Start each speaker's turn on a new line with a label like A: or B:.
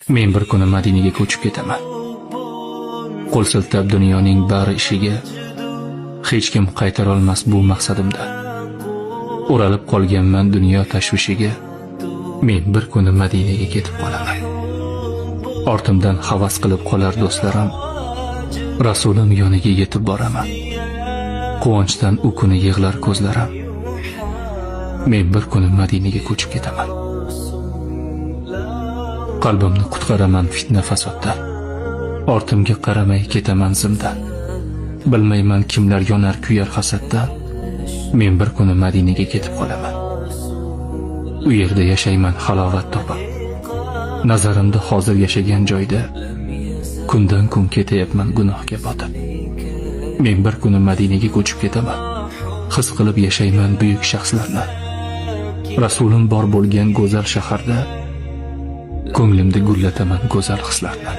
A: Men bir kuni Madinaga ko'chib ketaman. Qo'l siltab dunyoning bari ishiga, hech kim qaytara olmas bu maqsadimda. O'ralib qolganman dunyo tashvishiga, men bir kuni Madinaga ketib qolaman. Ortimdan havas qilib qolar do'stlarim, Rasulim yoniga yetib boraman. Quvonchdan u kuni yig'lar ko'zlarim. Men bir kuni Madinaga ko'chib ketaman. Qalbimni qutqaraman fitna fasoddan. Ortimga qaramay ketaman zimdan. Bilmayman kimlar yonar kuyar hasaddan. Men bir kuni Madinaga ketib qolaman. U yerda yashayman halovat topib. Nazarimda hozir yashagan joyda kundan kun ketayapman gunohga botib. Men bir kuni Madinaga ko'chib ketaman. His qilib yashayman buyuk shaxslarni. Rasulim bor bo'lgan go'zal shaharda ko'nglimda gullataman go'zal hislarni.